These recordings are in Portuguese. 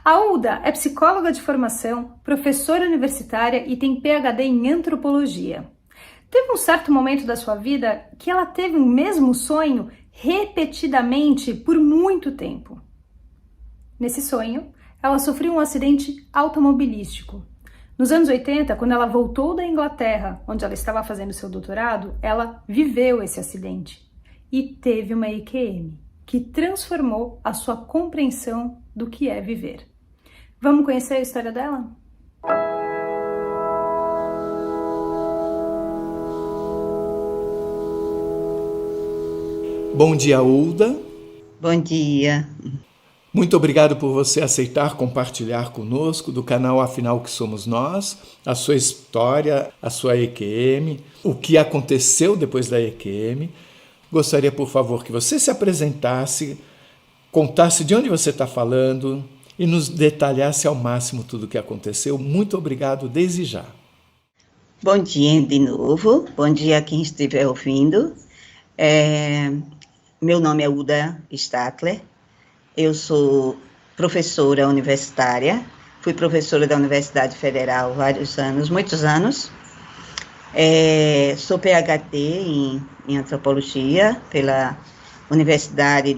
A Ulda é psicóloga de formação, professora universitária e tem PhD em antropologia. Teve um certo momento da sua vida que ela teve o mesmo sonho repetidamente por muito tempo. Nesse sonho, ela sofreu um acidente automobilístico. Nos anos 80, quando ela voltou da Inglaterra, onde ela estava fazendo seu doutorado, ela viveu esse acidente e teve uma EQM, que transformou a sua compreensão do que é viver. Vamos conhecer a história dela? Bom dia, Ulda. Bom dia. Muito obrigado por você aceitar compartilhar conosco do canal Afinal que Somos Nós, a sua história, a sua EQM, o que aconteceu depois da EQM. Gostaria, por favor, que você se apresentasse, contasse de onde você está falando e nos detalhasse ao máximo tudo o que aconteceu. Muito obrigado desde já. Bom dia de novo, bom dia a quem estiver ouvindo. Meu nome é Ulda Statler, eu sou professora universitária, fui professora da Universidade Federal vários anos, muitos anos. Sou PhD em antropologia pela Universidade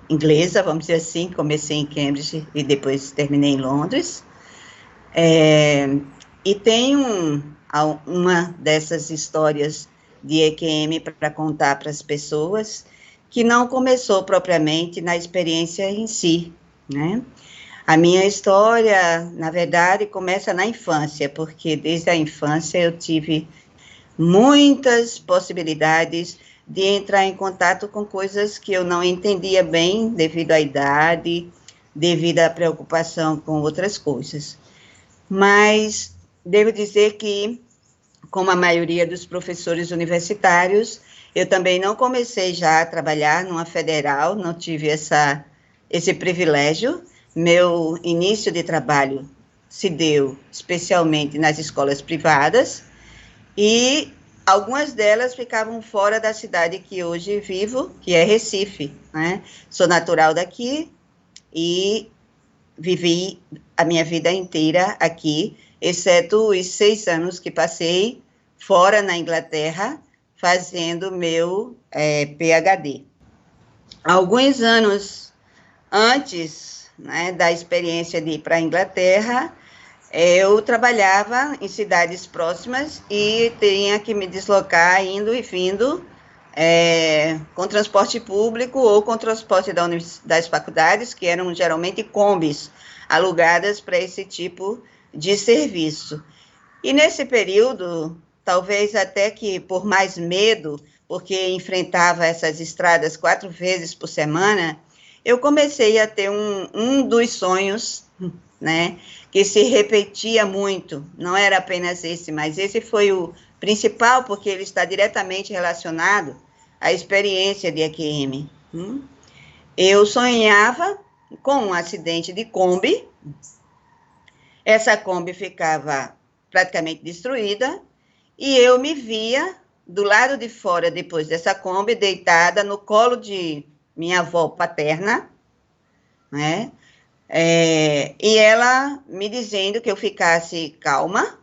Inglesa, vamos dizer assim, comecei em Cambridge e depois terminei em Londres. E tenho uma dessas histórias de EQM para contar para as pessoas, que não começou propriamente na experiência em si, né? A minha história, na verdade, começa na infância, porque desde a infância eu tive muitas possibilidades de entrar em contato com coisas que eu não entendia bem devido à idade, devido à preocupação com outras coisas. Mas devo dizer que, como a maioria dos professores universitários, eu também não comecei já a trabalhar numa federal, não tive esse privilégio. Meu início de trabalho se deu especialmente nas escolas privadas, e algumas delas ficavam fora da cidade que hoje vivo, que é Recife, né? Sou natural daqui e vivi a minha vida inteira aqui, exceto os 6 anos que passei fora na Inglaterra, fazendo meu PhD. Alguns anos antes, né, da experiência de ir para a Inglaterra, eu trabalhava em cidades próximas e tinha que me deslocar indo e vindo com transporte público ou com transporte das faculdades, que eram geralmente combis alugadas para esse tipo de serviço. E nesse período, talvez até que por mais medo, porque enfrentava essas estradas 4 vezes por semana, eu comecei a ter um dos sonhos, né, que se repetia muito. Não era apenas esse, mas esse foi o principal, porque ele está diretamente relacionado à experiência de EQM. Eu sonhava com um acidente de Kombi. Essa Kombi ficava praticamente destruída, e eu me via do lado de fora, depois dessa Kombi, deitada no colo de minha avó paterna, né? E ela me dizendo que eu ficasse calma,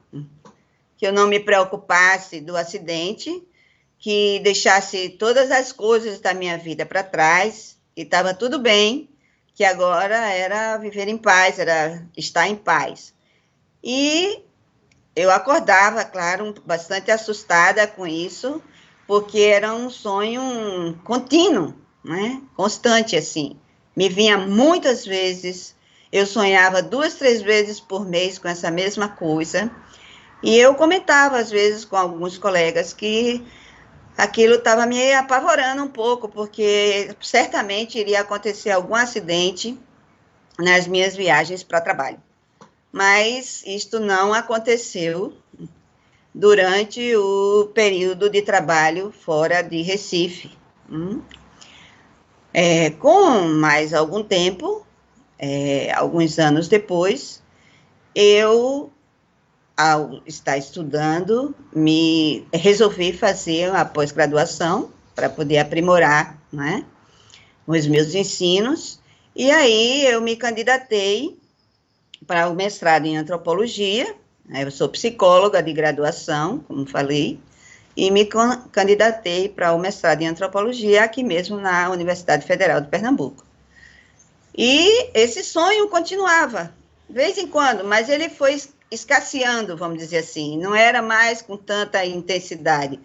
que eu não me preocupasse do acidente, que deixasse todas as coisas da minha vida para trás, que estava tudo bem, que agora era viver em paz, era estar em paz. E eu acordava, claro, bastante assustada com isso, porque era um sonho contínuo, né? Constante, assim. Me vinha muitas vezes, eu sonhava 2, 3 vezes por mês com essa mesma coisa, e eu comentava, às vezes, com alguns colegas que aquilo estava me apavorando um pouco, porque certamente iria acontecer algum acidente nas minhas viagens para trabalho. Mas isto não aconteceu durante o período de trabalho fora de Recife. Com mais algum tempo, alguns anos depois, eu, ao estar estudando, me resolvi fazer a pós-graduação para poder aprimorar, né, os meus ensinos, e aí eu me candidatei para o mestrado em antropologia, eu sou psicóloga de graduação, como falei, e me candidatei para o mestrado em antropologia aqui mesmo na Universidade Federal de Pernambuco. E esse sonho continuava, de vez em quando, mas ele foi escasseando, vamos dizer assim, não era mais com tanta intensidade,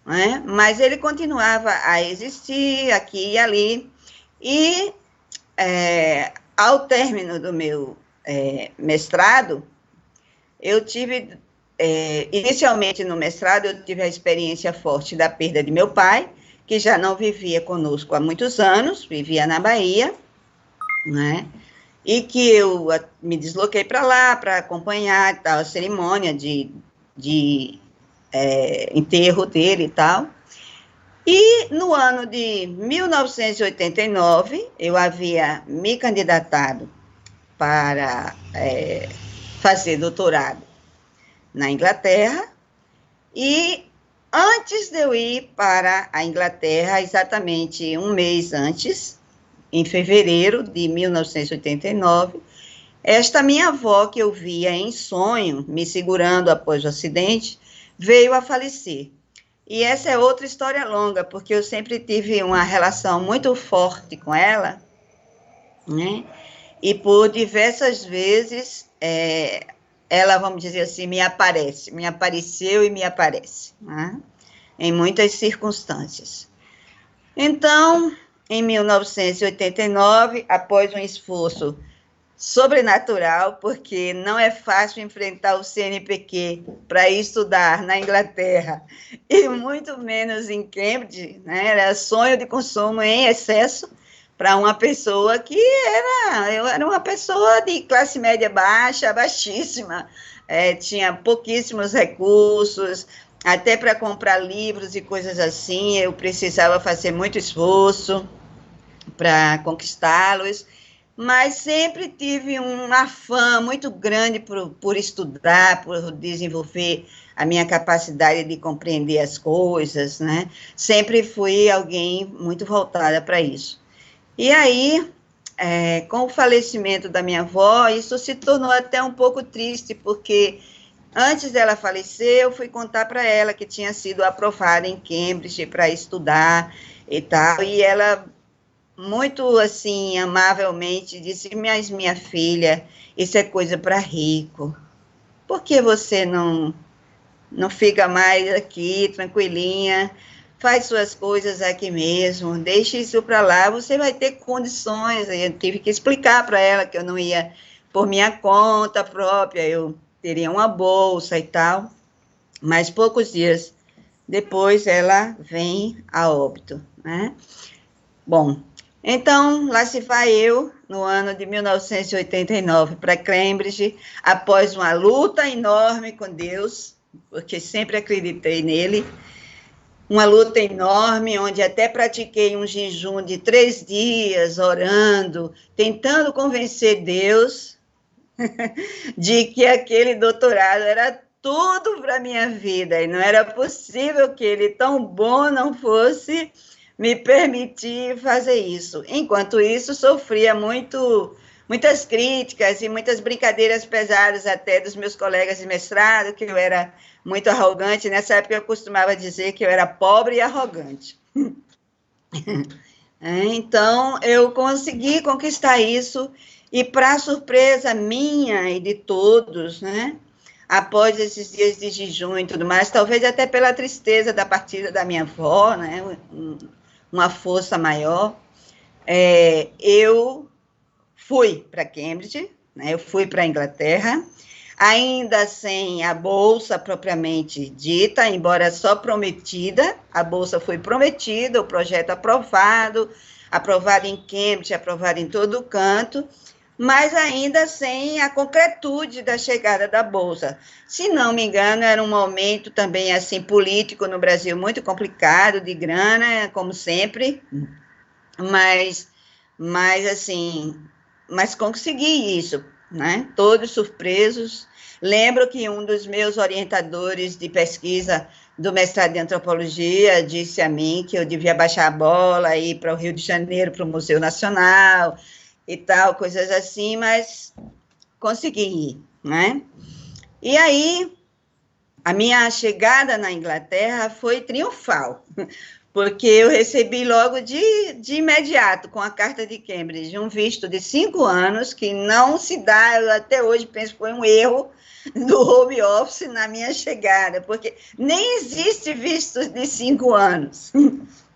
né? Mas ele continuava a existir aqui e ali, e ao término do meu mestrado, eu tive, inicialmente no mestrado, eu tive a experiência forte da perda de meu pai, que já não vivia conosco há muitos anos, vivia na Bahia, né? E que eu me desloquei para lá para acompanhar tal, a cerimônia de enterro dele e tal. E no ano de 1989, eu havia me candidatado para fazer doutorado na Inglaterra, e antes de eu ir para a Inglaterra, exatamente um mês antes, em fevereiro de 1989, esta minha avó, que eu via em sonho, me segurando após o acidente, veio a falecer. E essa é outra história longa, porque eu sempre tive uma relação muito forte com ela, né? E por diversas vezes, ela, vamos dizer assim, me apareceu e me aparece, né? Em muitas circunstâncias. Então, em 1989, após um esforço sobrenatural, porque não é fácil enfrentar o CNPq para estudar na Inglaterra, e muito menos em Cambridge, né? Era sonho de consumo em excesso para uma pessoa que eu era uma pessoa de classe média baixa, baixíssima, tinha pouquíssimos recursos, até para comprar livros e coisas assim, eu precisava fazer muito esforço para conquistá-los, mas sempre tive um afã muito grande por estudar, por desenvolver a minha capacidade de compreender as coisas, né? Sempre fui alguém muito voltada para isso. E aí, com o falecimento da minha avó, isso se tornou até um pouco triste, porque antes dela falecer, eu fui contar para ela que tinha sido aprovada em Cambridge para estudar e tal, e ela, muito assim, amavelmente, disse: mas minha filha, isso é coisa para rico, por que você não fica mais aqui, tranquilinha, faz suas coisas aqui mesmo, deixe isso para lá, você vai ter condições. Eu tive que explicar para ela que eu não ia por minha conta própria, eu teria uma bolsa e tal, mas poucos dias depois ela vem a óbito, né? Bom, então lá se vai eu, no ano de 1989, para Cambridge, após uma luta enorme com Deus, porque sempre acreditei nele, uma luta enorme, onde até pratiquei um jejum de 3 dias, orando, tentando convencer Deus de que aquele doutorado era tudo para a minha vida, e não era possível que ele, tão bom, não fosse me permitir fazer isso. Enquanto isso, sofria muitas críticas e muitas brincadeiras pesadas até dos meus colegas de mestrado, que eu era muito arrogante. Nessa época eu costumava dizer que eu era pobre e arrogante. Então, eu consegui conquistar isso, e para surpresa minha e de todos, né, após esses dias de jejum e tudo mais, talvez até pela tristeza da partida da minha avó, né, uma força maior, eu fui para Cambridge, né, eu fui para a Inglaterra, ainda sem a bolsa propriamente dita, embora só prometida. A bolsa foi prometida, o projeto aprovado em Cambridge, aprovado em todo canto, mas ainda sem a concretude da chegada da bolsa. Se não me engano, era um momento também assim político no Brasil muito complicado, de grana, como sempre, mas consegui isso, né? Todos surpresos. Lembro que um dos meus orientadores de pesquisa do mestrado de antropologia disse a mim que eu devia baixar a bola, ir para o Rio de Janeiro, para o Museu Nacional e tal, coisas assim, mas consegui ir, né? E aí, a minha chegada na Inglaterra foi triunfal, porque eu recebi logo de imediato, com a carta de Cambridge, um visto de 5 anos, que não se dá, eu até hoje penso que foi um erro do home office na minha chegada, porque nem existe visto de 5 anos,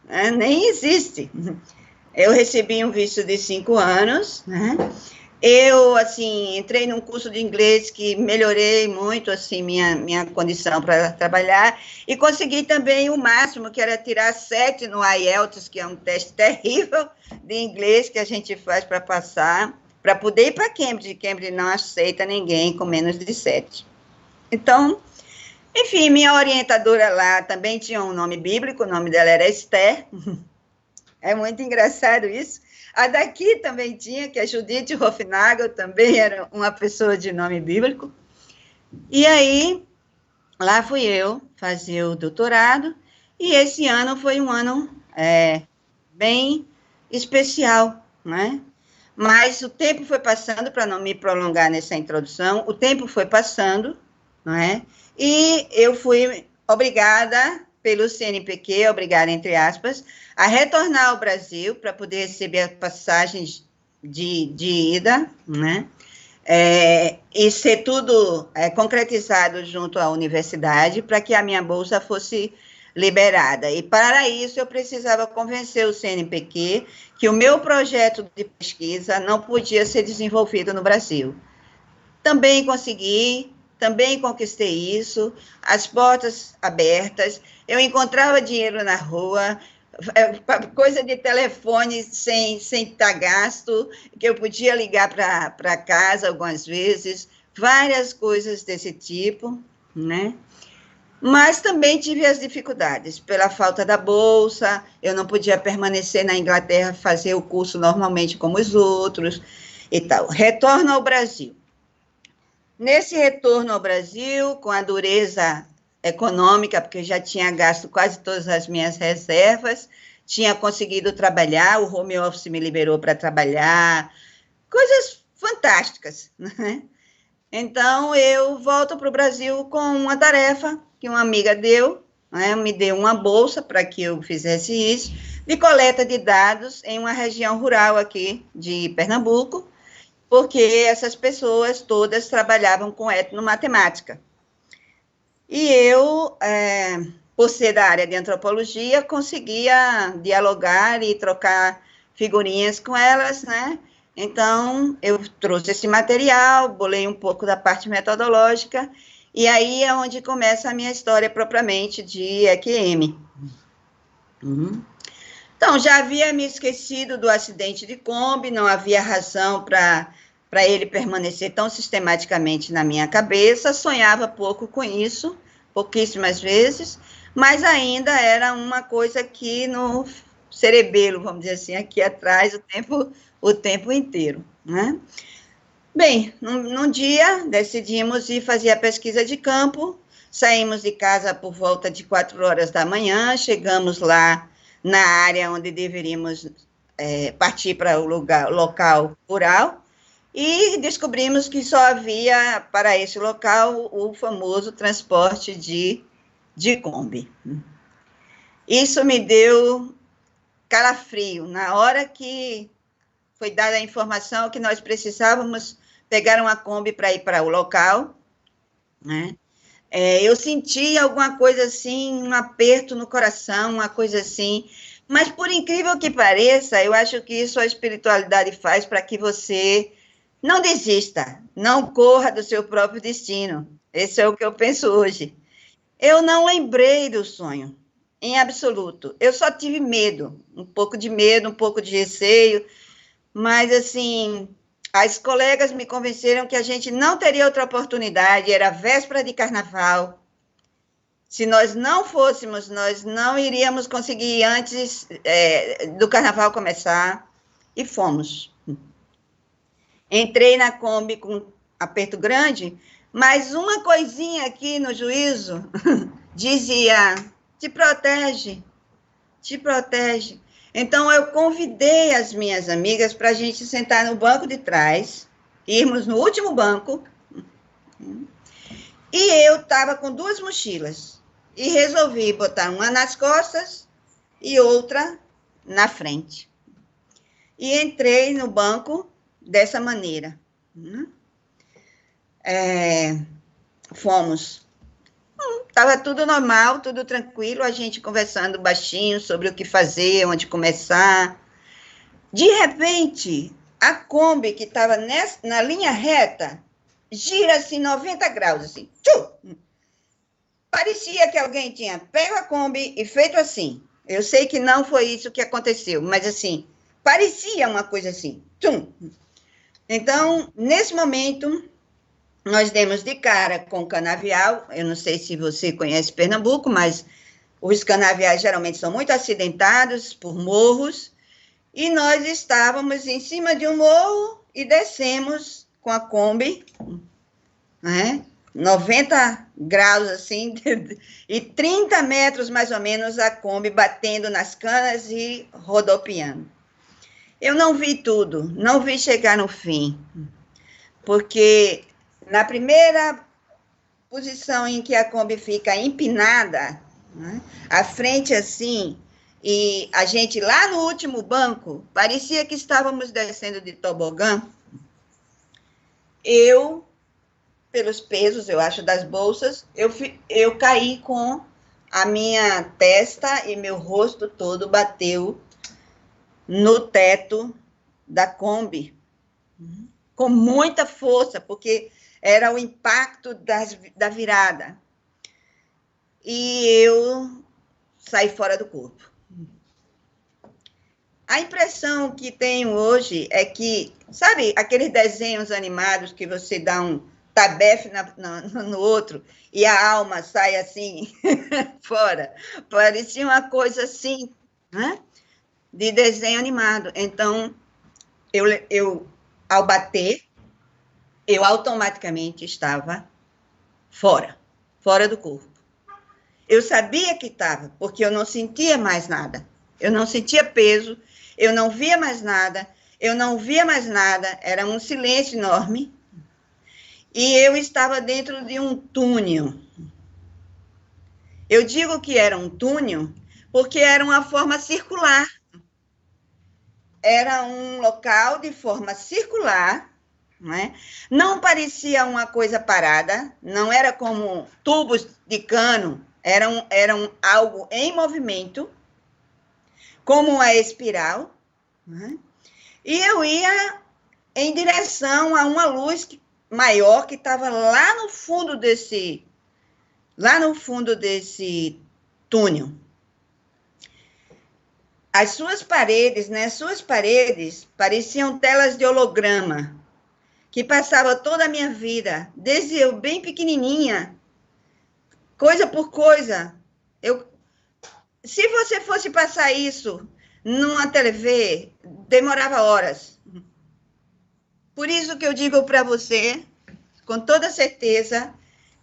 né? Nem existe. Eu recebi um visto de 5 anos, né? Eu, assim, entrei num curso de inglês que melhorei muito, assim, minha condição para trabalhar, e consegui também o máximo, que era tirar 7 no IELTS, que é um teste terrível de inglês que a gente faz para passar, para poder ir para Cambridge. Cambridge não aceita ninguém com menos de 7. Então, enfim, minha orientadora lá também tinha um nome bíblico, o nome dela era Esther. É muito engraçado isso. A daqui também tinha, que é Judith Hofnagel, também era uma pessoa de nome bíblico. E aí, lá fui eu fazer o doutorado, e esse ano foi um ano bem especial, né? Mas o tempo foi passando, para não me prolongar nessa introdução, o tempo foi passando, né? E eu fui obrigada pelo CNPq, obrigada entre aspas, a retornar ao Brasil para poder receber as passagens de ida, né? E ser tudo concretizado junto à universidade para que a minha bolsa fosse liberada. E para isso eu precisava convencer o CNPq que o meu projeto de pesquisa não podia ser desenvolvido no Brasil. Também consegui, também conquistei isso, as portas abertas, eu encontrava dinheiro na rua, coisa de telefone sem estar gasto, que eu podia ligar para casa algumas vezes, várias coisas desse tipo, né? Mas também tive as dificuldades, pela falta da bolsa, eu não podia permanecer na Inglaterra, fazer o curso normalmente como os outros e tal. Retorno ao Brasil. Nesse retorno ao Brasil, com a dureza econômica, porque eu já tinha gasto quase todas as minhas reservas, tinha conseguido trabalhar, o home office me liberou para trabalhar, coisas fantásticas, né? Então, eu volto para o Brasil com uma tarefa que uma amiga deu, né? Me deu uma bolsa para que eu fizesse isso, de coleta de dados em uma região rural aqui de Pernambuco, porque essas pessoas todas trabalhavam com etnomatemática. E eu, por ser da área de antropologia, conseguia dialogar e trocar figurinhas com elas, né? Então, eu trouxe esse material, bolei um pouco da parte metodológica, e aí é onde começa a minha história propriamente de EQM. Então, já havia me esquecido do acidente de Kombi, não havia razão para ele permanecer tão sistematicamente na minha cabeça, sonhava pouco com isso, pouquíssimas vezes, mas ainda era uma coisa que no cerebelo, vamos dizer assim, aqui atrás, o tempo inteiro, né? Bem, num dia, decidimos ir fazer a pesquisa de campo, saímos de casa por volta de 4 horas da manhã, chegamos lá na área onde deveríamos partir para o local rural, e descobrimos que só havia para esse local o famoso transporte de Kombi. Isso me deu calafrio. Na hora que foi dada a informação que nós precisávamos pegar uma Kombi para ir para o local, né? Eu senti alguma coisa assim, um aperto no coração, uma coisa assim. Mas, por incrível que pareça, eu acho que isso a espiritualidade faz para que você não desista, não corra do seu próprio destino. Esse é o que eu penso hoje. Eu não lembrei do sonho, em absoluto. Eu só tive medo, um pouco de receio, mas, assim, as colegas me convenceram que a gente não teria outra oportunidade, era véspera de carnaval. Se nós não fôssemos, nós não iríamos conseguir antes do carnaval começar, e fomos. Entrei na Kombi com aperto grande, mas uma coisinha aqui no juízo dizia, te protege, te protege. Então, eu convidei as minhas amigas para a gente sentar no banco de trás, irmos no último banco, e eu estava com 2 mochilas, e resolvi botar uma nas costas e outra na frente. E entrei no banco dessa maneira. Fomos. Estava tudo normal, tudo tranquilo, a gente conversando baixinho sobre o que fazer, onde começar. De repente, a Kombi que estava na linha reta, gira assim 90 graus, assim. Tchum! Parecia que alguém tinha pego a Kombi e feito assim. Eu sei que não foi isso que aconteceu, mas assim, parecia uma coisa assim. Tchum! Então, nesse momento, nós demos de cara com o canavial. Eu não sei se você conhece Pernambuco, mas os canaviais geralmente são muito acidentados por morros. E nós estávamos em cima de um morro e descemos com a Kombi, né? 90 graus assim, e 30 metros mais ou menos a Kombi batendo nas canas e rodopiando. Eu não vi tudo, não vi chegar no fim, porque na primeira posição em que a Kombi fica empinada, né, a frente assim, e a gente lá no último banco, parecia que estávamos descendo de tobogã. Eu, pelos pesos, eu acho, das bolsas, eu caí com a minha testa e meu rosto todo bateu no teto da Kombi, com muita força, porque era o impacto da virada. E eu saí fora do corpo. A impressão que tenho hoje é que, sabe, aqueles desenhos animados que você dá um tabefe no outro e a alma sai assim, fora. Parecia uma coisa assim, né? De desenho animado. Então, eu ao bater, eu automaticamente estava fora do corpo. Eu sabia que estava, porque eu não sentia mais nada. Eu não sentia peso, eu não via mais nada, era um silêncio enorme. E eu estava dentro de um túnel. Eu digo que era um túnel porque era uma forma circular. Era um local de forma circular, né? Não parecia uma coisa parada, não era como tubos de cano, eram algo em movimento, como uma espiral, né? E eu ia em direção a uma luz maior que estava lá no fundo desse túnel. As suas paredes pareciam telas de holograma, que passava toda a minha vida, desde eu bem pequenininha, coisa por coisa. Se você fosse passar isso numa TV, demorava horas. Por isso que eu digo para você, com toda certeza,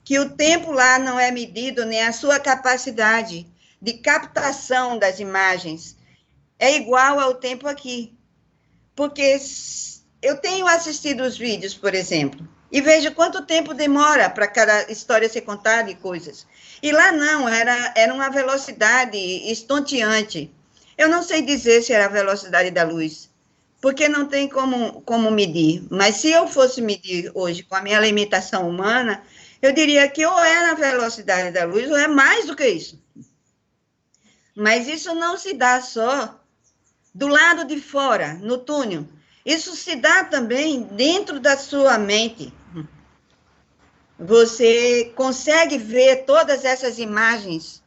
que o tempo lá não é medido, nem a sua capacidade de captação das imagens é igual ao tempo aqui. Porque eu tenho assistido os vídeos, por exemplo, e vejo quanto tempo demora para cada história ser contada e coisas. E lá não, era uma velocidade estonteante. Eu não sei dizer se era a velocidade da luz, porque não tem como medir. Mas se eu fosse medir hoje com a minha limitação humana, eu diria que ou é na velocidade da luz ou é mais do que isso. Mas isso não se dá só do lado de fora, no túnel. Isso se dá também dentro da sua mente. Você consegue ver todas essas imagens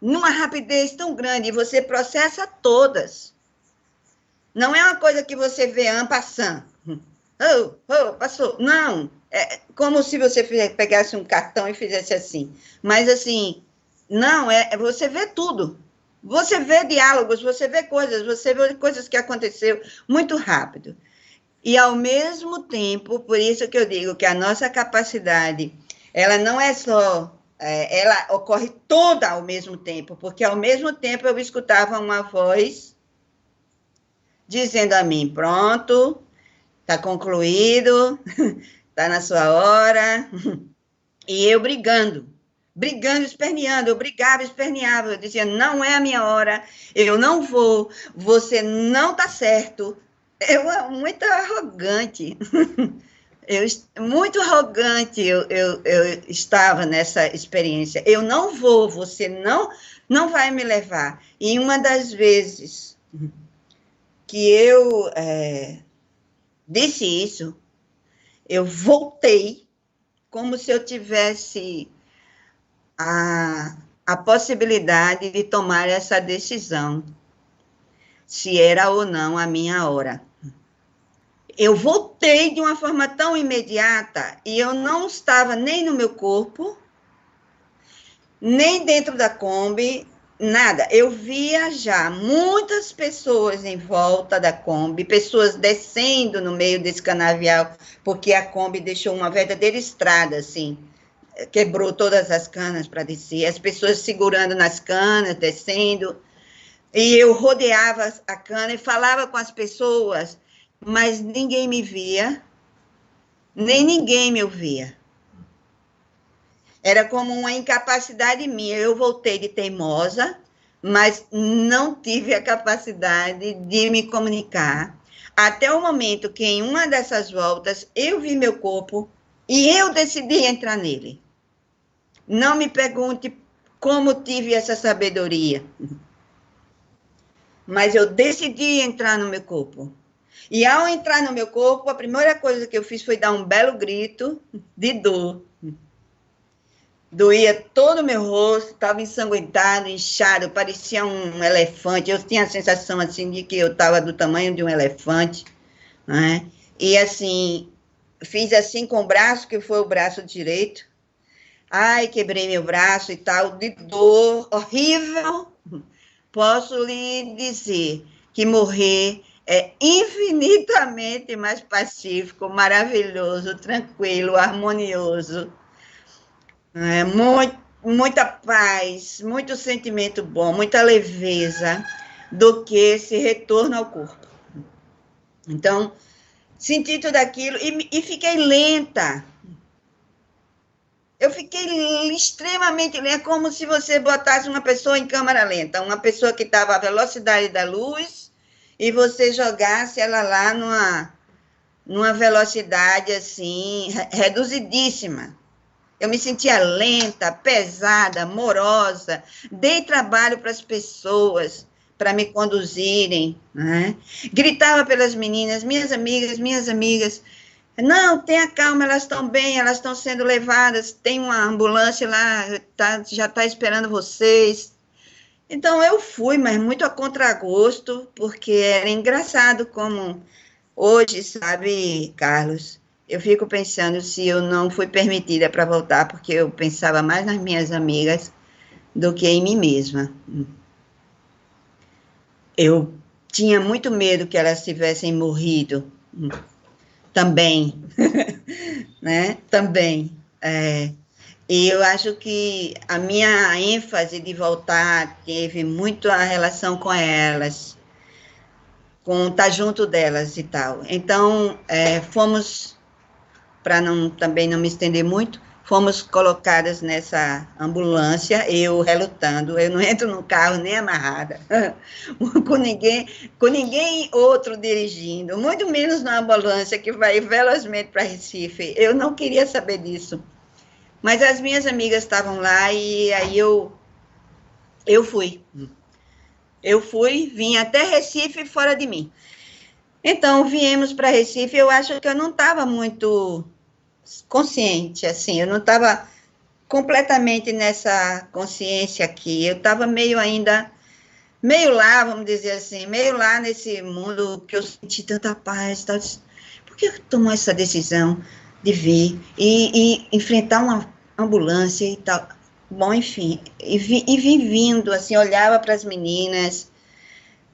numa rapidez tão grande e você processa todas. Não é uma coisa que você vê en passant. Passou. Não. É como se você pegasse um cartão e fizesse assim. Mas assim, não, você vê tudo. Você vê diálogos, você vê coisas que aconteceu muito rápido. E, ao mesmo tempo, por isso que eu digo que a nossa capacidade, ela não é só, ela ocorre toda ao mesmo tempo, porque, ao mesmo tempo, eu escutava uma voz dizendo a mim, pronto, Está concluído, está na sua hora. E eu brigando, esperneando, eu brigava, esperneava, eu dizia, não é a minha hora, eu não vou, você não está certo. Eu muito arrogante, muito arrogante eu estava nessa experiência. Eu não vou, você não vai me levar. E uma das vezes que eu disse isso, eu voltei como se eu tivesse a possibilidade de tomar essa decisão, se era ou não a minha hora. Eu voltei de uma forma tão imediata e eu não estava nem no meu corpo, nem dentro da Kombi, nada. Eu via já muitas pessoas em volta da Kombi, pessoas descendo no meio desse canavial, porque a Kombi deixou uma verdadeira estrada, assim, quebrou todas as canas para descer, as pessoas segurando nas canas, descendo, e eu rodeava a cana e falava com as pessoas, mas ninguém me via, nem ninguém me ouvia. Era como uma incapacidade minha. Eu voltei de teimosa, mas não tive a capacidade de me comunicar. Até o momento que, em uma dessas voltas, eu vi meu corpo e eu decidi entrar nele. Não me pergunte como tive essa sabedoria, mas eu decidi entrar no meu corpo. E ao entrar no meu corpo, a primeira coisa que eu fiz foi dar um belo grito de dor. Doía todo o meu rosto, estava ensanguentado, inchado, parecia um elefante. Eu tinha a sensação assim de que eu estava do tamanho de um elefante, né? E assim, fiz assim com o braço, que foi o braço direito. Ai, quebrei meu braço e tal, de dor horrível. Posso lhe dizer que morrer é infinitamente mais pacífico, maravilhoso, tranquilo, harmonioso. Muita paz, muito sentimento bom, muita leveza, do que esse retorno ao corpo. Então, senti tudo aquilo e fiquei lenta. Eu fiquei extremamente lenta, como se você botasse uma pessoa em câmera lenta, uma pessoa que estava à velocidade da luz e você jogasse ela lá numa velocidade assim, reduzidíssima. Eu me sentia lenta, pesada, morosa, dei trabalho para as pessoas, para me conduzirem, né? Gritava pelas meninas, minhas amigas, não, tenha calma, elas estão bem, elas estão sendo levadas, tem uma ambulância lá, já está esperando vocês. Então eu fui, mas muito a contragosto, porque era engraçado como hoje, sabe, Carlos, eu fico pensando se eu não fui permitida para voltar, porque eu pensava mais nas minhas amigas do que em mim mesma. Eu tinha muito medo que elas tivessem morrido também, né? Também. E eu acho que a minha ênfase de voltar teve muito a relação com elas, com estar junto delas e tal. Então, fomos, para também não me estender muito, fomos colocadas nessa ambulância, eu relutando, eu não entro no carro nem amarrada, com ninguém outro dirigindo, muito menos na ambulância que vai velozmente para Recife. Eu não queria saber disso. Mas as minhas amigas estavam lá e aí eu fui. Eu fui, vim até Recife fora de mim. Então, viemos para Recife, eu acho que eu não estava muito consciente, assim, eu não estava completamente nessa consciência aqui, eu estava meio lá, vamos dizer assim, meio lá nesse mundo que eu senti tanta paz, tal. Por que eu tomou essa decisão de vir e enfrentar uma ambulância e tal? Bom, enfim, e vim vindo, assim, olhava para as meninas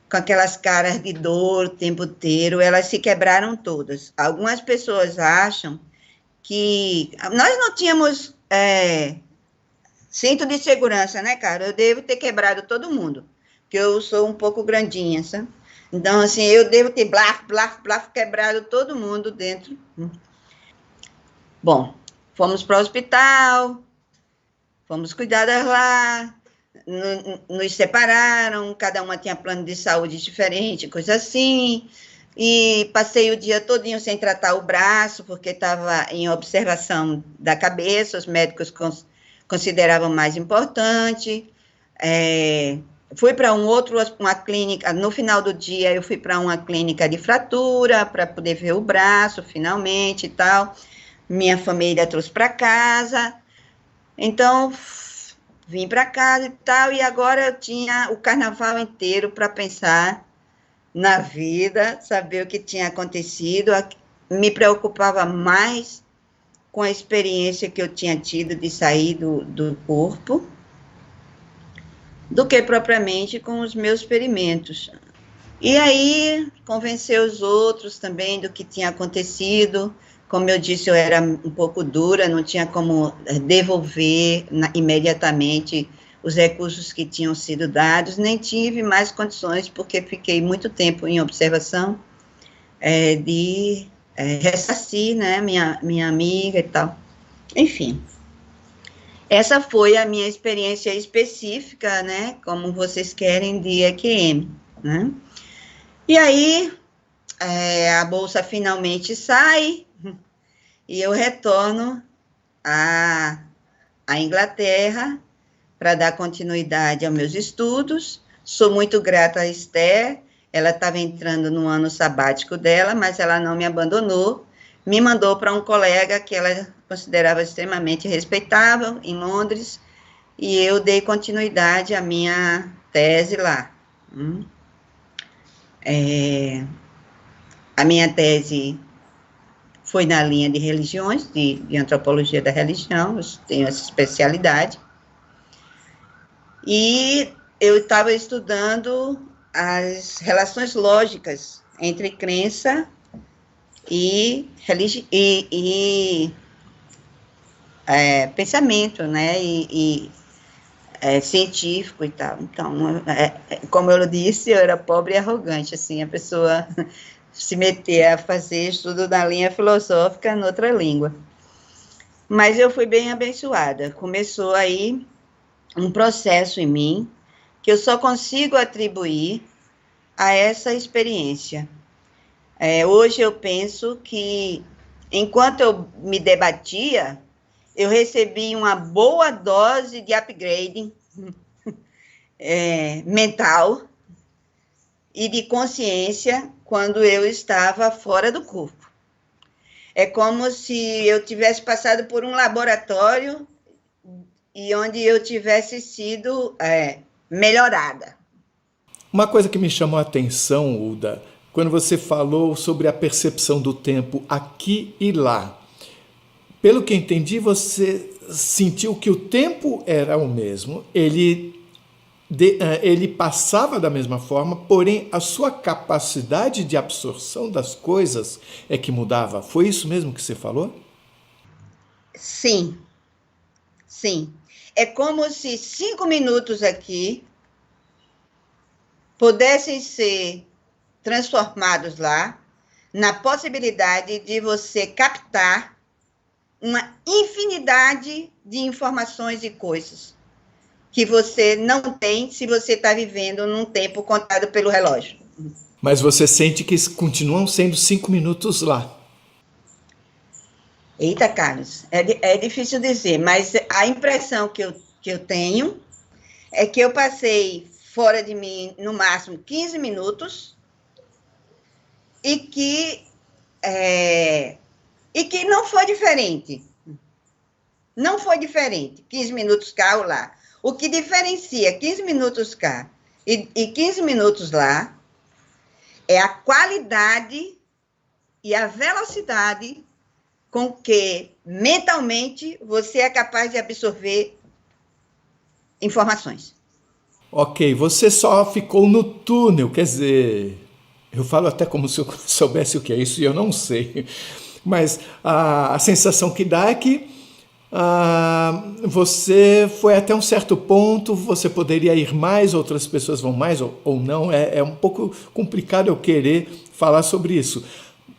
com aquelas caras de dor o tempo inteiro, elas se quebraram todas. Algumas pessoas acham que nós não tínhamos cinto de segurança, né, cara? Eu devo ter quebrado todo mundo, porque eu sou um pouco grandinha, sabe? Então, assim, eu devo ter blaf, blaf, blaf, quebrado todo mundo dentro. Bom, fomos para o hospital, fomos cuidadas lá, nos separaram, cada uma tinha plano de saúde diferente, coisa assim, e passei o dia todinho sem tratar o braço, porque estava em observação da cabeça, os médicos consideravam mais importante. Fui para uma clínica, no final do dia eu fui para uma clínica de fratura, para poder ver o braço, finalmente, e tal. Minha família trouxe para casa, então vim para casa e tal, e agora eu tinha o carnaval inteiro para pensar na vida, saber o que tinha acontecido. Me preocupava mais com a experiência que eu tinha tido de sair do corpo, do que propriamente com os meus experimentos. E aí, convencer os outros também do que tinha acontecido. Como eu disse, eu era um pouco dura, não tinha como devolver imediatamente os recursos que tinham sido dados, nem tive mais condições, porque fiquei muito tempo em observação, de ressarcir, né, minha amiga e tal. Enfim, essa foi a minha experiência específica, né, como vocês querem, de EQM, né. E aí, a bolsa finalmente sai, e eu retorno à Inglaterra para dar continuidade aos meus estudos. Sou muito grata a Esther, ela estava entrando no ano sabático dela, mas ela não me abandonou, me mandou para um colega que ela considerava extremamente respeitável, em Londres, e eu dei continuidade à minha tese lá. A minha tese foi na linha de religiões, de antropologia da religião, eu tenho essa especialidade. E eu estava estudando as relações lógicas entre crença e pensamento, né, científico e tal. Então, como eu disse, eu era pobre e arrogante, assim, a pessoa se meter a fazer estudo na linha filosófica noutra língua. Mas eu fui bem abençoada. Começou aí um processo em mim que eu só consigo atribuir a essa experiência. Hoje eu penso que, enquanto eu me debatia, eu recebi uma boa dose de upgrading mental e de consciência quando eu estava fora do corpo. É como se eu tivesse passado por um laboratório e onde eu tivesse sido melhorada. Uma coisa que me chamou a atenção, Uda, quando você falou sobre a percepção do tempo aqui e lá. Pelo que entendi, você sentiu que o tempo era o mesmo, ele passava da mesma forma, porém a sua capacidade de absorção das coisas é que mudava. Foi isso mesmo que você falou? Sim. É como se 5 minutos aqui pudessem ser transformados lá na possibilidade de você captar uma infinidade de informações e coisas que você não tem se você está vivendo num tempo contado pelo relógio. Mas você sente que continuam sendo 5 minutos lá? Eita, Carlos, é difícil dizer, mas a impressão que eu tenho é que eu passei fora de mim, no máximo, 15 minutos e que não foi diferente. Não foi diferente, 15 minutos cá ou lá. O que diferencia 15 minutos cá e 15 minutos lá é a qualidade e a velocidade com que mentalmente você é capaz de absorver informações. Ok, você só ficou no túnel, quer dizer, eu falo até como se eu soubesse o que é isso e eu não sei, mas a sensação que dá é que você foi até um certo ponto, você poderia ir mais, outras pessoas vão mais ou não. É um pouco complicado eu querer falar sobre isso.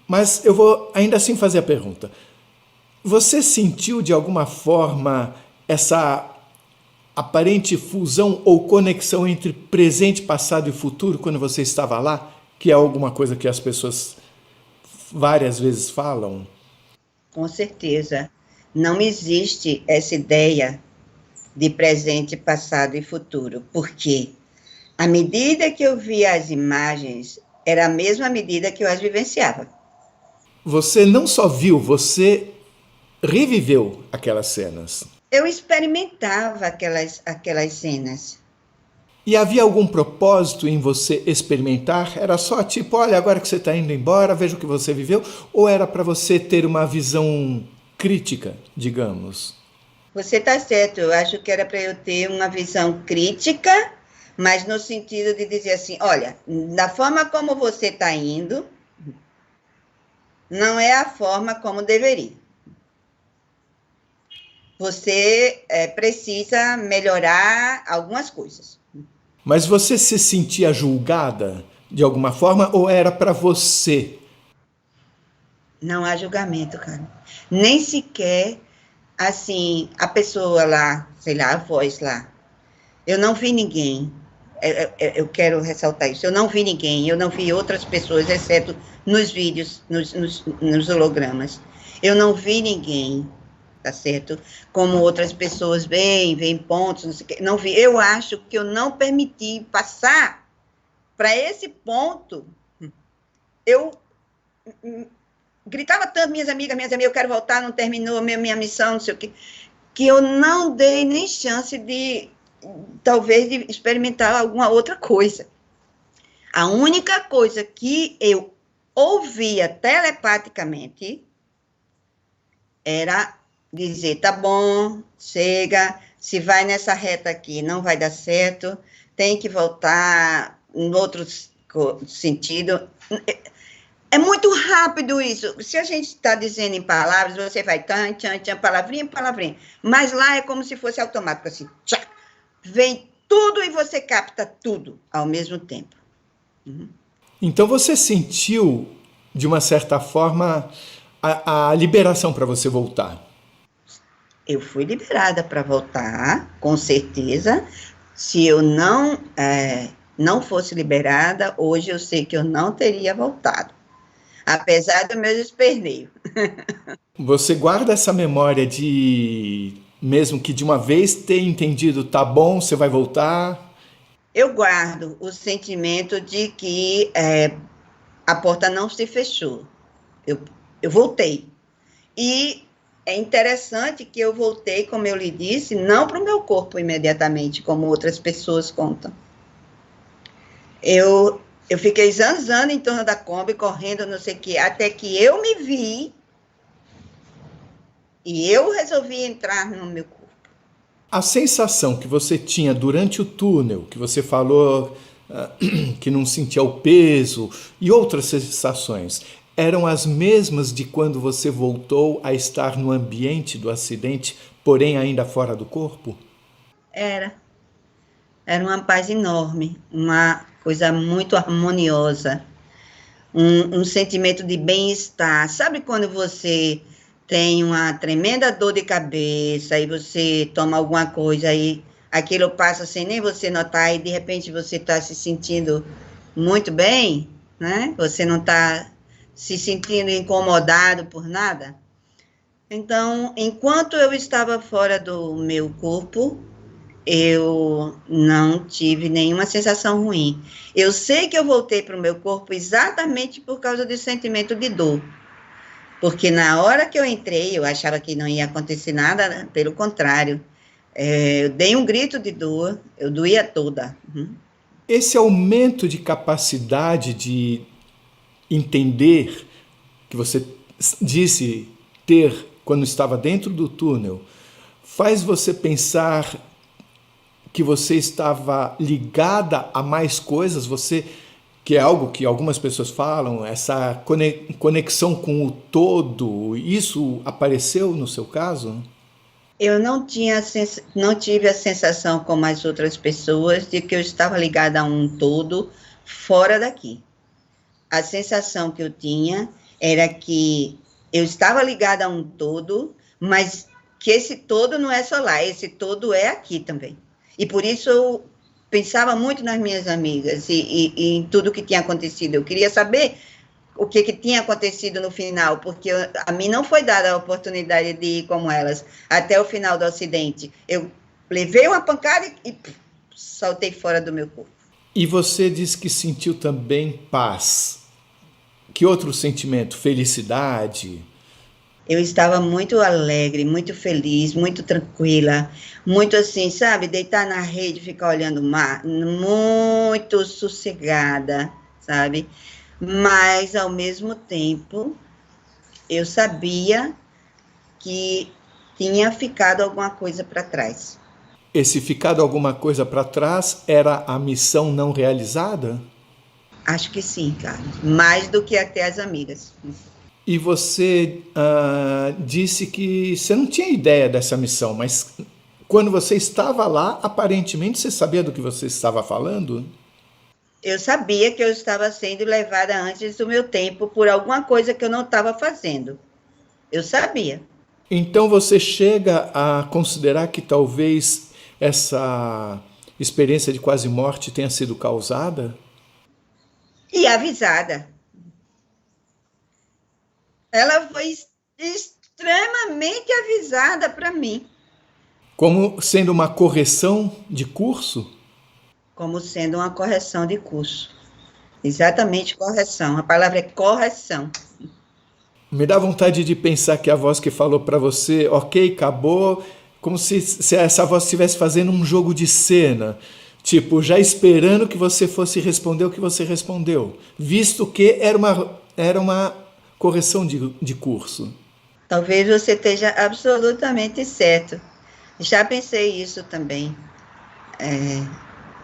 Mas eu vou ainda assim fazer a pergunta. Você sentiu de alguma forma essa aparente fusão ou conexão entre presente, passado e futuro quando você estava lá? Que é alguma coisa que as pessoas várias vezes falam? Com certeza. Não existe essa ideia de presente, passado e futuro. Por quê? À medida que eu via as imagens, era a mesma medida que eu as vivenciava. Você não só viu, você reviveu aquelas cenas. Eu experimentava aquelas cenas. E havia algum propósito em você experimentar? Era só tipo, olha, agora que você está indo embora, veja o que você viveu? Ou era para você ter uma visão crítica, digamos? Você está certo, eu acho que era para eu ter uma visão crítica, mas no sentido de dizer assim, olha, da forma como você está indo, não é a forma como deveria. Você precisa melhorar algumas coisas. Mas você se sentia julgada de alguma forma ou era para você? Não há julgamento, cara. Nem sequer, assim, a pessoa lá, sei lá, a voz lá. Eu não vi ninguém. Eu quero ressaltar isso. Eu não vi ninguém. Eu não vi outras pessoas, exceto nos vídeos, nos hologramas. Eu não vi ninguém, tá certo? Como outras pessoas veem pontos, não sei o quê. Não vi. Eu acho que eu não permiti passar para esse ponto. Eu gritava tanto, minhas amigas, eu quero voltar, não terminou minha missão, não sei o quê, que eu não dei nem chance de, talvez, de experimentar alguma outra coisa. A única coisa que eu ouvia telepaticamente era dizer, tá bom, chega, se vai nessa reta aqui, não vai dar certo, tem que voltar em outro sentido. É muito rápido isso. Se a gente está dizendo em palavras, você vai tchan, palavrinha. Mas lá é como se fosse automático, assim, tchá, vem tudo e você capta tudo ao mesmo tempo. Então você sentiu, de uma certa forma, a liberação para você voltar? Eu fui liberada para voltar, com certeza. Se eu não fosse liberada, hoje eu sei que eu não teria voltado. Apesar do meu esperneio. Você guarda essa memória de, mesmo que de uma vez ter entendido, tá bom, você vai voltar? Eu guardo o sentimento de que a porta não se fechou. Eu voltei. E é interessante que eu voltei, como eu lhe disse, não para o meu corpo imediatamente, como outras pessoas contam. Eu fiquei zanzando em torno da Kombi, correndo, não sei o quê, até que eu me vi e eu resolvi entrar no meu corpo. A sensação que você tinha durante o túnel, que você falou que não sentia o peso, e outras sensações, eram as mesmas de quando você voltou a estar no ambiente do acidente, porém ainda fora do corpo? Era uma paz enorme, uma coisa muito harmoniosa, um sentimento de bem-estar. Sabe quando você tem uma tremenda dor de cabeça e você toma alguma coisa e aquilo passa sem nem você notar e de repente você está se sentindo muito bem, né? Você não está se sentindo incomodado por nada? Então, enquanto eu estava fora do meu corpo, eu não tive nenhuma sensação ruim. Eu sei que eu voltei para o meu corpo exatamente por causa do sentimento de dor. Porque na hora que eu entrei, eu achava que não ia acontecer nada, pelo contrário. Eu dei um grito de dor, eu doía toda. Esse aumento de capacidade de entender, que você disse ter quando estava dentro do túnel, faz você pensar que você estava ligada a mais coisas, que é algo que algumas pessoas falam, essa conexão com o todo, isso apareceu no seu caso? Eu não tive a sensação, como as outras pessoas, de que eu estava ligada a um todo fora daqui. A sensação que eu tinha era que eu estava ligada a um todo, mas que esse todo não é só lá, esse todo é aqui também. E por isso eu pensava muito nas minhas amigas e em tudo que tinha acontecido. Eu queria saber o que tinha acontecido no final, porque a mim não foi dada a oportunidade de ir como elas até o final do acidente. Eu levei uma pancada e saltei fora do meu corpo. E você disse que sentiu também paz. Que outro sentimento? Felicidade? Eu estava muito alegre, muito feliz, muito tranquila, muito assim, sabe, deitar na rede, ficar olhando o mar, muito sossegada, sabe? Mas, ao mesmo tempo, eu sabia que tinha ficado alguma coisa para trás. Esse ficado alguma coisa para trás era a missão não realizada? Acho que sim, Carlos, mais do que até as amigas. E você disse que você não tinha ideia dessa missão, mas quando você estava lá, aparentemente você sabia do que você estava falando? Eu sabia que eu estava sendo levada antes do meu tempo por alguma coisa que eu não estava fazendo. Eu sabia. Então você chega a considerar que talvez essa experiência de quase morte tenha sido causada? E avisada. Ela foi extremamente avisada para mim. Como sendo uma correção de curso? Como sendo uma correção de curso. Exatamente correção. A palavra é correção. Me dá vontade de pensar que a voz que falou para você, ok, acabou, como se essa voz estivesse fazendo um jogo de cena, tipo, já esperando que você fosse responder o que você respondeu, visto que era uma correção de curso. Talvez você esteja absolutamente certo. Já pensei isso também.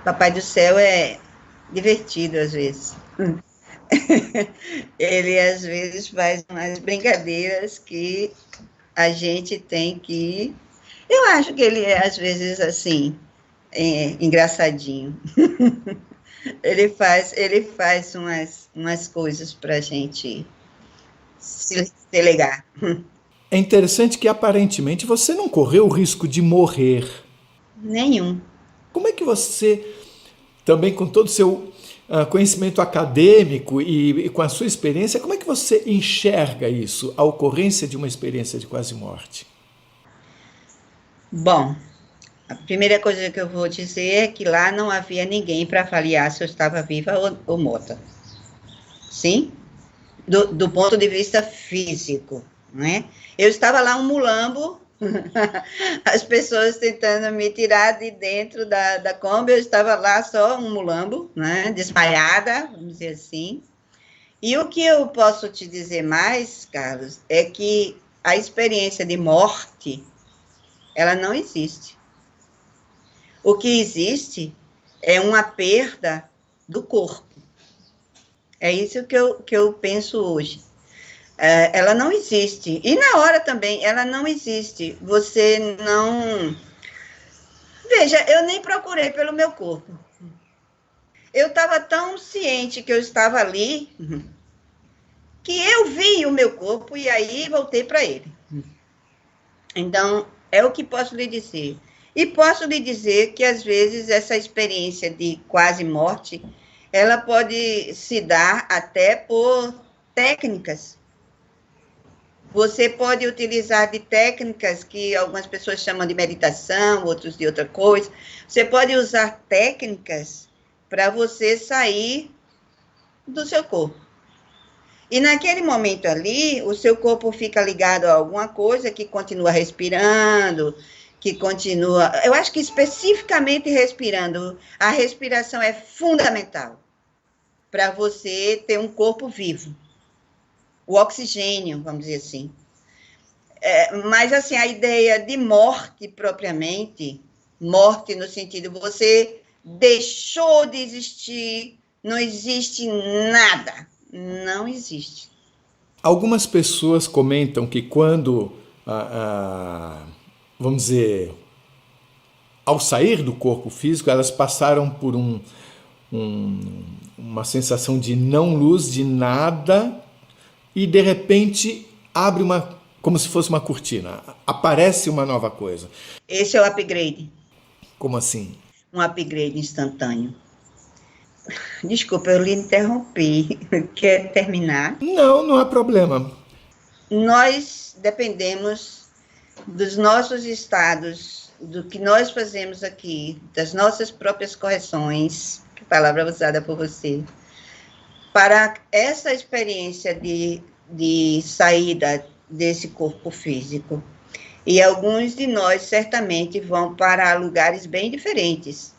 Papai do céu é divertido às vezes. Ele às vezes faz umas brincadeiras que a gente tem que. Eu acho que ele é às vezes assim, engraçadinho. Ele faz umas coisas para a gente se delegar. É interessante que aparentemente você não correu o risco de morrer. Nenhum. Como é que você, também com todo o seu conhecimento acadêmico e com a sua experiência, como é que você enxerga isso, a ocorrência de uma experiência de quase morte? Bom, a primeira coisa que eu vou dizer é que lá não havia ninguém para avaliar se eu estava viva ou morta. Sim? Do ponto de vista físico, né? Eu estava lá um mulambo, as pessoas tentando me tirar de dentro da Kombi, eu estava lá só um mulambo, né? Desmaiada, vamos dizer assim. E o que eu posso te dizer mais, Carlos, é que a experiência de morte, ela não existe. O que existe é uma perda do corpo. É isso que eu penso hoje. Ela não existe. E na hora também, ela não existe. Você não... Veja, eu nem procurei pelo meu corpo. Eu estava tão ciente que eu estava ali, que eu vi o meu corpo e aí voltei para ele. Então, é o que posso lhe dizer. E posso lhe dizer que, às vezes, essa experiência de quase morte, ela pode se dar até por técnicas. Você pode utilizar de técnicas que algumas pessoas chamam de meditação, outros de outra coisa. Você pode usar técnicas para você sair do seu corpo. E naquele momento ali, o seu corpo fica ligado a alguma coisa que continua respirando, que continua... Eu acho que especificamente respirando, a respiração é fundamental para você ter um corpo vivo. O oxigênio, vamos dizer assim. Mas, assim, a ideia de morte propriamente, morte no sentido, você deixou de existir, não existe nada. Não existe. Algumas pessoas comentam que quando vamos dizer, ao sair do corpo físico, elas passaram por uma sensação de não luz, de nada, e de repente abre como se fosse uma cortina, aparece uma nova coisa. Esse é o upgrade. Como assim? Um upgrade instantâneo. Desculpa, eu lhe interrompi. Quer terminar? Não, não há problema. Nós dependemos dos nossos estados, do que nós fazemos aqui, das nossas próprias correções, que palavra usada por você, para essa experiência de saída desse corpo físico. E alguns de nós certamente vão para lugares bem diferentes.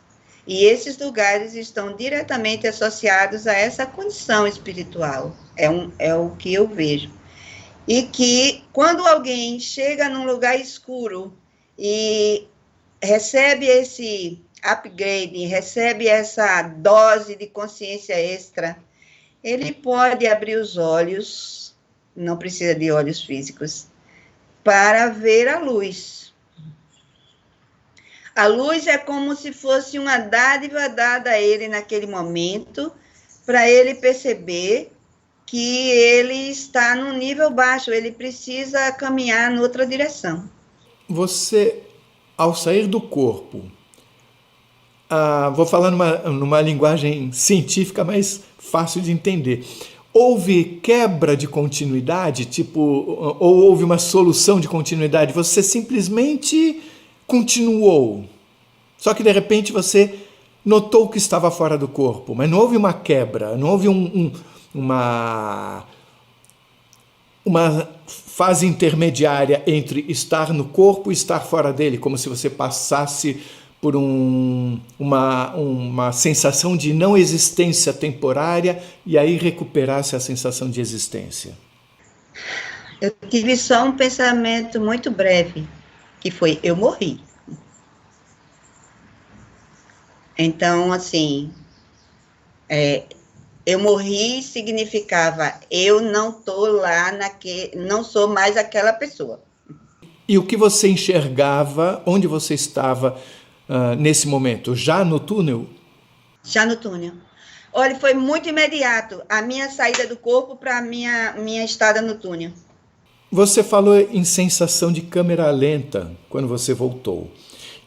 E esses lugares estão diretamente associados a essa condição espiritual. É o que eu vejo. E que quando alguém chega num lugar escuro e recebe esse upgrade, recebe essa dose de consciência extra, ele pode abrir os olhos, não precisa de olhos físicos, para ver a luz. A luz é como se fosse uma dádiva dada a ele naquele momento, para ele perceber que ele está num nível baixo, ele precisa caminhar em outra direção. Você, ao sair do corpo, vou falar numa linguagem científica mais fácil de entender, houve quebra de continuidade, ou houve uma solução de continuidade? Você simplesmente continuou. Só que de repente você notou que estava fora do corpo, mas não houve uma quebra, não houve uma fase intermediária entre estar no corpo e estar fora dele, como se você passasse por uma sensação de não existência temporária e aí recuperasse a sensação de existência. Eu tive só um pensamento muito breve, que foi, eu morri. Então, assim, eu morri significava, eu não estou lá, não sou mais aquela pessoa. E o que você enxergava, onde você estava nesse momento? Já no túnel? Já no túnel. Olha, foi muito imediato a minha saída do corpo para a minha estada no túnel. Você falou em sensação de câmera lenta quando você voltou.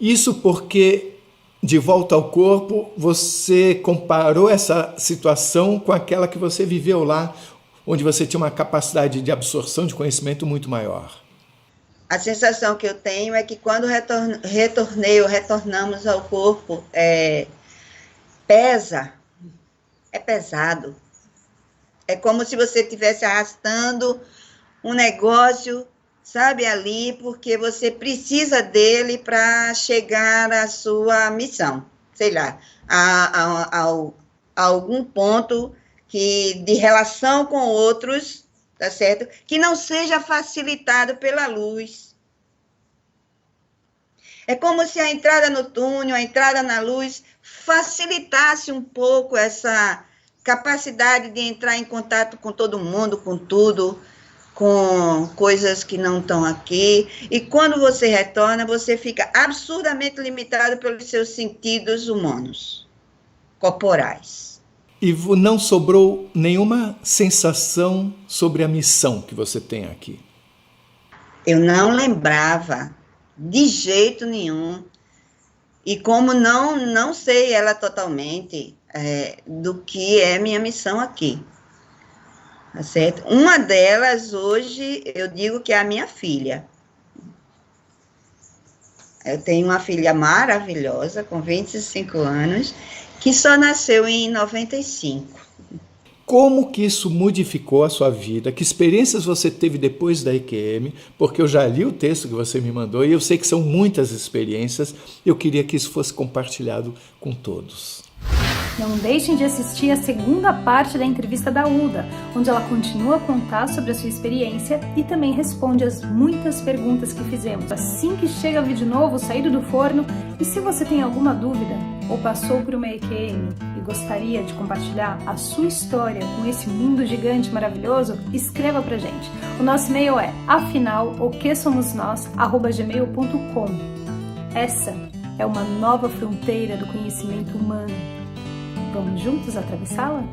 Isso porque, de volta ao corpo, você comparou essa situação com aquela que você viveu lá, onde você tinha uma capacidade de absorção de conhecimento muito maior. A sensação que eu tenho é que quando retornamos ao corpo, pesa, é pesado. É como se você estivesse arrastando um negócio, sabe, ali, porque você precisa dele para chegar à sua missão, sei lá, a algum ponto de relação com outros, tá certo? Que não seja facilitado pela luz. É como se a entrada no túnel, a entrada na luz, facilitasse um pouco essa capacidade de entrar em contato com todo mundo, com tudo, com coisas que não estão aqui. E quando você retorna, você fica absurdamente limitado pelos seus sentidos humanos, corporais. E não sobrou nenhuma sensação sobre a missão que você tem aqui? Eu não lembrava de jeito nenhum. E como não sei ela totalmente do que é minha missão aqui. Tá certo? Uma delas, hoje, eu digo que é a minha filha. Eu tenho uma filha maravilhosa, com 25 anos, que só nasceu em 95. Como que isso modificou a sua vida? Que experiências você teve depois da EQM? Porque eu já li o texto que você me mandou e eu sei que são muitas experiências. Eu queria que isso fosse compartilhado com todos. Não deixem de assistir a segunda parte da entrevista da Uda, onde ela continua a contar sobre a sua experiência e também responde as muitas perguntas que fizemos assim que chega o vídeo novo saído do forno. E se você tem alguma dúvida ou passou por uma EQM e gostaria de compartilhar a sua história com esse mundo gigante maravilhoso, escreva pra gente. O nosso e-mail é afinal.oquesomosnós@gmail.com. Essa é uma nova fronteira do conhecimento humano. Vamos juntos atravessá-la?